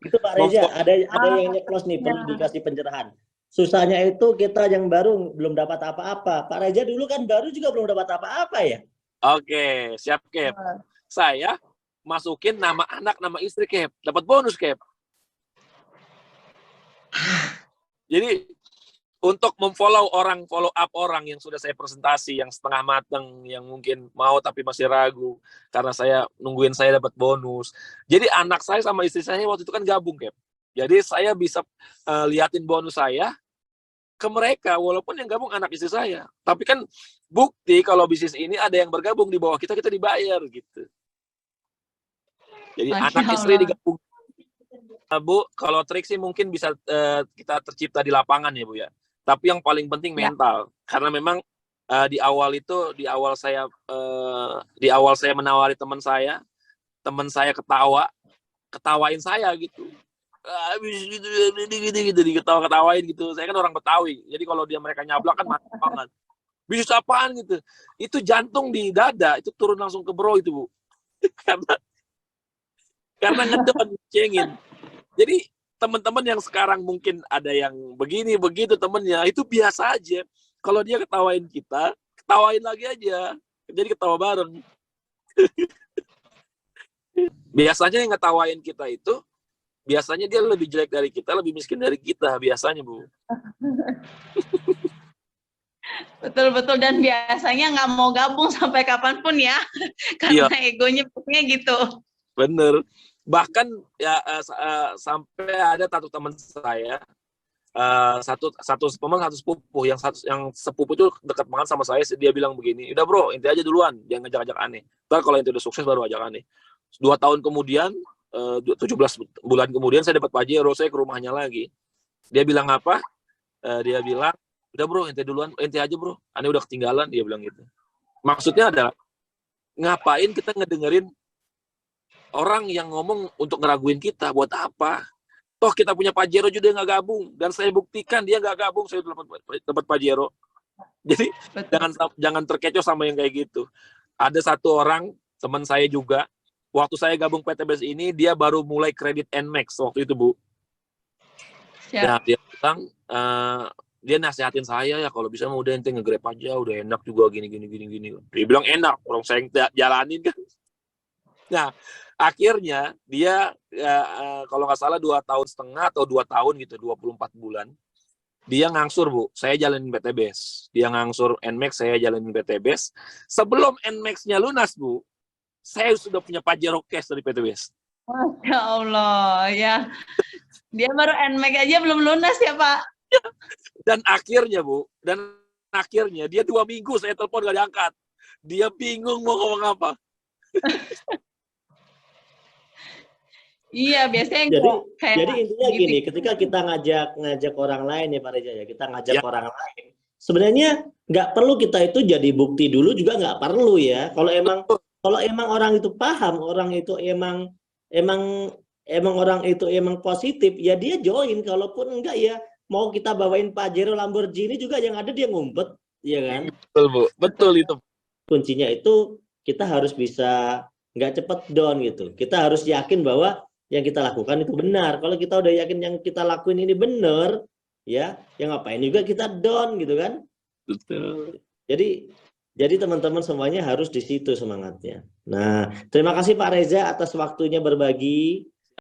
Itu Pak Reza, ada yang nyeklos nih, perlu dikasih pencerahan. Susahnya itu kita yang baru belum dapat apa-apa. Pak Reza dulu kan baru juga belum dapat apa-apa ya. Oke, siap Cap. Saya masukin nama anak, nama istri Cap. Dapat bonus Cap. Jadi untuk follow up orang yang sudah saya presentasi, yang setengah mateng, yang mungkin mau tapi masih ragu karena saya nungguin saya dapat bonus. Jadi anak saya sama istri saya waktu itu kan gabung Cap. Jadi saya bisa liatin bonus saya ke mereka, walaupun yang gabung anak istri saya. Tapi kan bukti kalau bisnis ini ada yang bergabung di bawah kita dibayar gitu. Jadi anak istri digabung. Bu, kalau trik sih mungkin bisa kita tercipta di lapangan ya Bu ya. Tapi yang paling penting mental, karena memang di awal saya menawari teman saya ketawain saya gitu. Habis gitu diketawain gitu. Saya kan orang Betawi, jadi kalau mereka nyablak kan mantap banget. Bisnis apaan gitu? Itu jantung di dada itu turun langsung ke bro itu Bu. karena ngedon cengin. Jadi teman-teman yang sekarang mungkin ada yang begini begitu temennya, itu biasa aja. Kalau dia ketawain kita, ketawain lagi aja. Jadi ketawa bareng. Biasanya yang ngetawain kita itu, biasanya dia lebih jelek dari kita, lebih miskin dari kita biasanya Bu. Betul-betul, dan biasanya nggak mau gabung sampai kapanpun ya, karena egonya pokoknya gitu. Bener. Bahkan ya sampai ada satu teman saya, satu sepupu, yang sepupu itu dekat banget sama saya, dia bilang begini, udah bro, inti aja duluan, jangan ngajak-ngajak aneh. Ntar kalau inti udah sukses baru ajak aneh. 2 tahun kemudian, 17 bulan kemudian saya dapat Pajero, saya ke rumahnya lagi. Dia bilang apa? Dia bilang, udah bro, inti aja bro, aneh udah ketinggalan, dia bilang gitu. Maksudnya adalah, ngapain kita ngedengerin orang yang ngomong untuk ngeraguin kita, buat apa? Toh kita punya Pajero juga nggak gabung, dan saya buktikan dia nggak gabung, saya dapat Pajero. Jadi jangan terkecoh sama yang kayak gitu. Ada satu orang teman saya juga, waktu saya gabung PTBS ini, dia baru mulai kredit NMAX waktu itu Bu. Ya, dia bilang, dia nasihatin saya ya kalau bisa mau udah ente nge-grab aja, udah enak juga gini. Dia bilang enak, orang saya yang jalanin kan. Nah, akhirnya dia kalau nggak salah 2,5 tahun atau 2 tahun gitu, 24 bulan. Dia ngangsur Bu, saya jalanin PTBS. Dia ngangsur NMAX, saya jalanin PTBS. Sebelum NMAX-nya lunas Bu, saya sudah punya Pajero cash dari PTBS. Masya Allah ya. Dia baru NMAX aja belum lunas ya Pak. Dan akhirnya Bu, dia 2 minggu saya telepon gak diangkat. Dia bingung mau ngomong apa. Iya, biasanya jadi intinya gini, ketika kita ngajak orang lain ya Pak Reza ya, kita ngajak orang lain, sebenarnya nggak perlu kita itu jadi bukti dulu juga nggak perlu ya. Kalau emang orang itu paham, orang itu emang orang itu emang positif, ya dia join. Kalaupun enggak ya mau kita bawain Pajero Lamborghini juga yang ada dia ngumpet, ya kan? Betul Bu, betul itu. Kuncinya itu kita harus bisa nggak cepet down gitu. Kita harus yakin bahwa yang kita lakukan itu benar. Kalau kita udah yakin yang kita lakuin ini benar, ya ngapain juga kita down gitu kan? Betul. Jadi teman-teman semuanya harus di situ semangatnya. Nah, terima kasih Pak Reza atas waktunya berbagi.